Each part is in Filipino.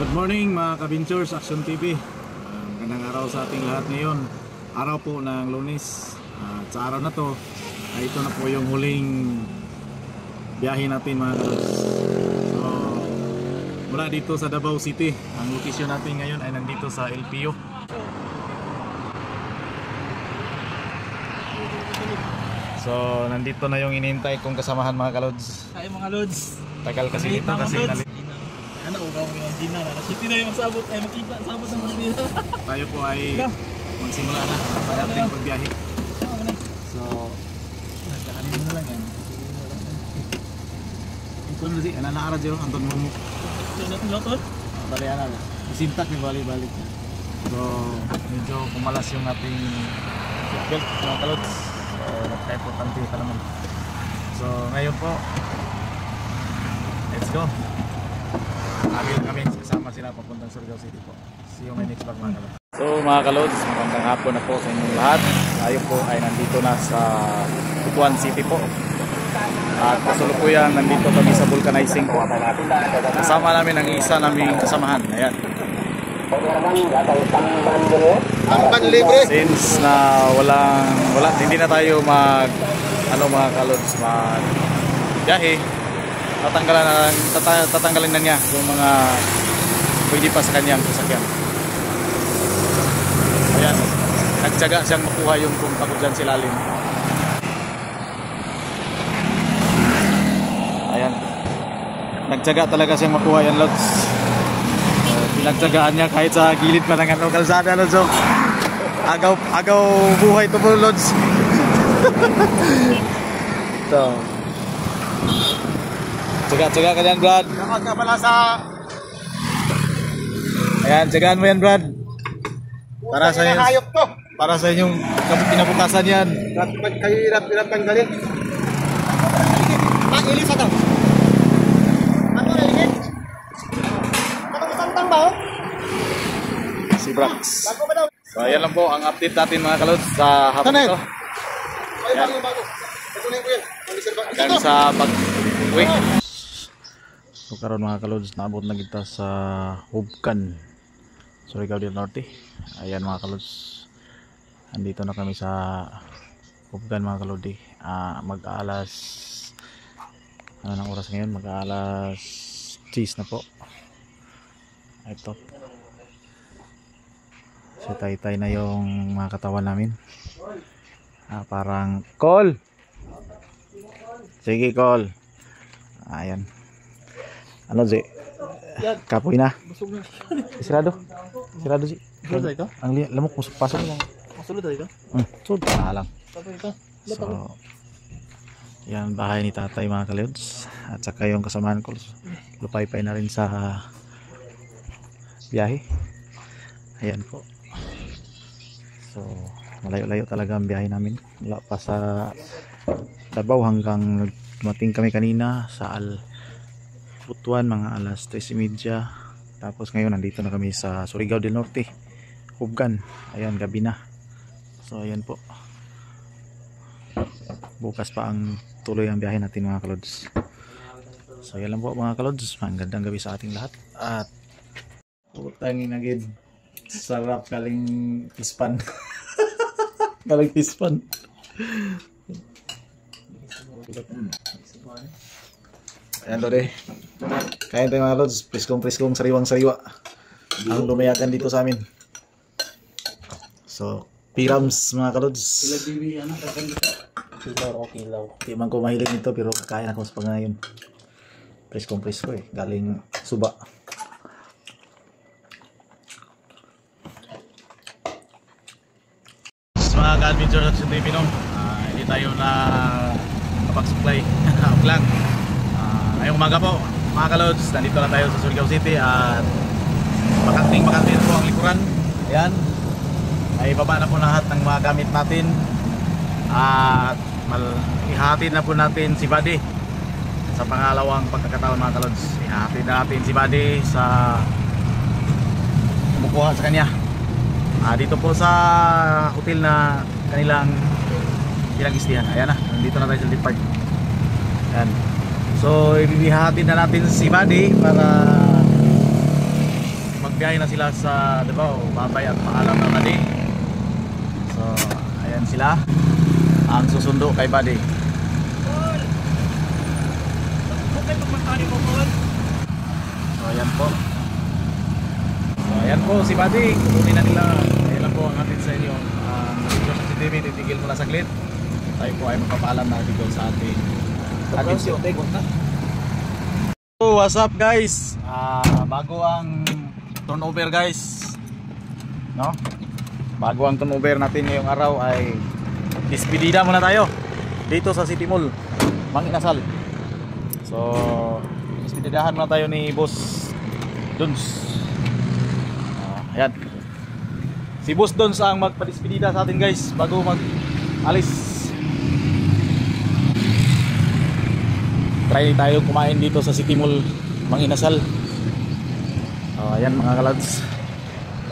Good morning mga ka-Ventures Action TV. Magandang araw sa ating lahat ngayon. Araw po ng Lunes. Sa araw na to ay ito na po yung huling biyahe natin mga ka-Lods. So mula dito sa Davao City. Ang location natin ngayon ay nandito sa LPO. So nandito na yung inintay kong kasamahan mga ka-Lods. Ay mga Lods. Tagal kasi dito kasi ano ugaw mo yung dina na kasi na yung sabot ay makita sabot ng mga dito. Tayo po ay magsimula na sa ating pagbiyahe. So nagkakanin mo na lang yan. Ito na si anana radyo Anton mo. So natin loton. Baliana na. Isintak ni balik-balik. So medyo kumalas yung ating belt mga ka-Lods. So napaka-importante pa naman. So ngayon po let's go. Lagi lang kami kasama sila papuntang Surigao City po. See you my next vlog mga ka-Lods. So mga ka-Lods, magandang hapon na po sa inyong lahat. Tayo po ay nandito na sa Butuan City po. At kasalukuyan nandito kami sa vulcanizing po. Kasama namin ang isa naming kasamahan. Ayan. Since na hindi na tayo mga ka-Lods biyahe, tatanggalin na niya yung mga pwede pa sa kanyang sasakyan. Ayan, nagtyaga siyang makuha yung kung takot dyan silalim. Ayan, nagtyaga talaga siyang makuha yan, Lods. Pinagtyagaan niya kahit sa gilid pa ng kalsada, Lods. So, agaw buhay ito po, Lods. So tsaga ka dyan, Brad. Dapat ka pala sa ayan, tsagaan mo yan, Brad. Para sa hayop to. Para sa inyong kinabukasan yan. Kahirap tanggalin. Ilis ito. Ano na ilis? Matang ba oh? Si Brax. So ayan lang po ang update natin mga ka-Lods sa hapon ito. Ayan. Hanggang sa pag-uwi. So karon mga ka-Lods, naabot na kita sa Hubcan, Surigao del Norte. Ayan mga ka-Lods, andito na kami sa Hubcan mga ka-Lodi. Mag-aalas ano ng oras ngayon? Mag-aalas 10 na po. Ito si Taytay na yung mga katawan namin. Parang call. Sige call. Ayan. Ano Zi? Kapoy na. Sirado. Sirado si. Sulod ito? Ang lamok mo pasok lang. Sulod ito? Sulod lang. Kapoy ito. So, yan bahay ni tatay mga ka-Lods. At saka yung kasamahan ko. Lupay-pay na rin sa biyahe. Ayan po. So, malayo-layo talaga ang biyahe namin. Mula pa sa Davao hanggang dumating kami kanina sa Butuan mga alas 3:30. Tapos ngayon nandito na kami sa Surigao del Norte, Hubcan. Ayan, gabi na. So ayan po. Bukas pa ang tuloy ang biyahe natin mga ka-Lods. So ayan lang po mga ka-Lods. Magandang gabi sa ating lahat. At putang inagid. Sarap kaling pispan. Kaling pispan. Ayan to de. Kain tayo mga Lods. Priskong sariwang-sariwa ang lumayagan dito sa amin. So pirams mga ka-Lods. Kilaw. Di man ko mahilig nito pero kakain ako sa pangayon. Priskong galing Suba. Mga ka-adventure sa TV no. Hindi tayo na kapag-supply vlog. Ngayong umaga po mga ka-Lods, nandito na tayo sa Surigao City at makanting po ang likuran. Ayan, ay baba na po lahat ng mga gamit natin at ihahatid na po natin si Buddy sa pangalawang pagkakataon mga ka-Lods. Ihahatid na natin si Buddy sa kumukuha sa kanya dito po sa hotel na kanilang pinag-istihan. Ayan na, nandito na tayo sa Park. Ayan. So ibibihatin na natin si Buddy para biyahe na sila sa Davao. Babay at paalam na Buddy. So ayan sila ang susundo kay Buddy. Okay, pagmakani mo po. So ayan po. So ayan po si Buddy. Kukunin na nila. Ayan lang po ang hatid sa inyo. Sa CCTV, titigil muna saglit. Tayo po ay magpapaalam na dito sa ating atensyon. So what's up guys? Bago ang turnover guys, no? Bago ang turnover natin ngayong araw ay despedida muna tayo dito sa City Mall, Manginasal. So despedidahan muna tayo ni Boss Dons. Ayan. Si Boss Dons ang magpa-despedida sa atin guys bago mag-alis. Try tayo kumain dito sa City Mall, Manginasal. Ayan mga kalads,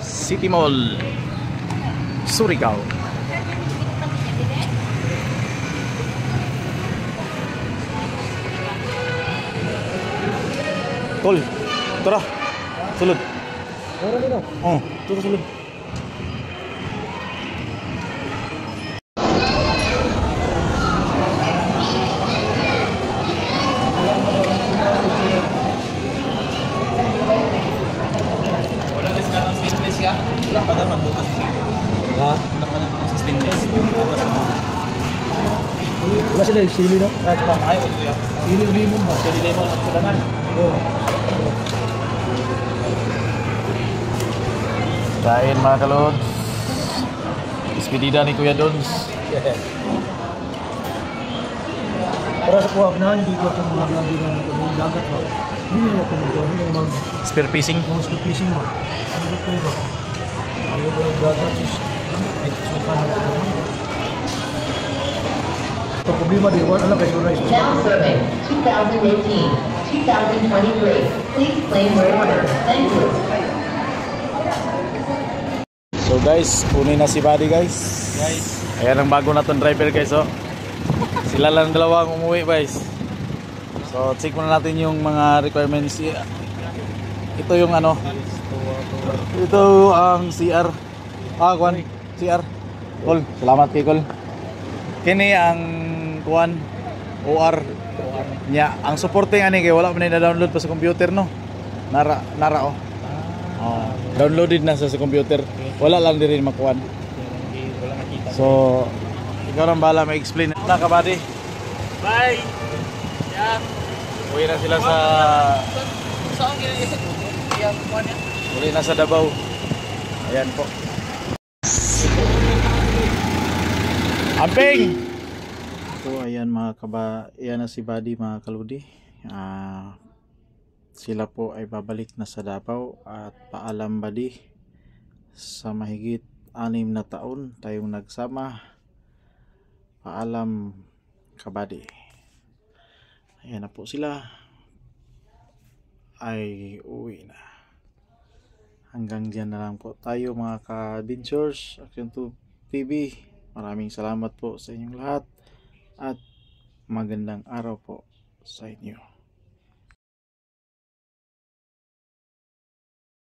City Mall, Surigao. Tol, tara, sulod. Oh, tara sulod. Wala sila yung sili no? Sili limon ba? Sili limon at kulaman. Kain mga kalods, despedida ni Kuya Dons. Para sa kuwag na, hindi ko itong mga gabi na ito. Yung dagat ba? Hindi nila ito mag Spear fishing. Spear fishing ba? Hindi ko ito. Ayaw ko yung dagat. Ay, suka na ito. Ito problema di one, alam kayo rice. Now serving 2018-2023. Please claim your order. Thank you. So guys, kunin na si Buddy guys. Ayan ang bago natin driver guys oh. Sila lang dalawa ang umuwi guys. So check muna natin yung mga requirements. Ito yung ano. Ito ang CR. Kuan, CR. Col, salamat kay Col. Kini ang kuan OR nya. Ang supporting ani kay wala man na-download pa sa computer no. Nara oh. Downloaded na sa computer. Wala lang din makuan. So ikaw nang bala ma-explain na ka Buddy. Bye! Yan! Uwi na sila sa Saan ginagawa? Yan, kuwan yan. uli na sa Davao. Ayan po. Amping! So ayan mga ayan na si Buddy mga kaludi. Sila po ay babalik na sa Davao at paalam Buddy. Sa mahigit 6 na taon tayong nagsama. Paalam ka Buddy. Ayan na po sila. Ay uwi na. Hanggang dyan na lang po tayo mga ka-adventures. Action 2 TV. Maraming salamat po sa inyong lahat. At magandang araw po sa inyo.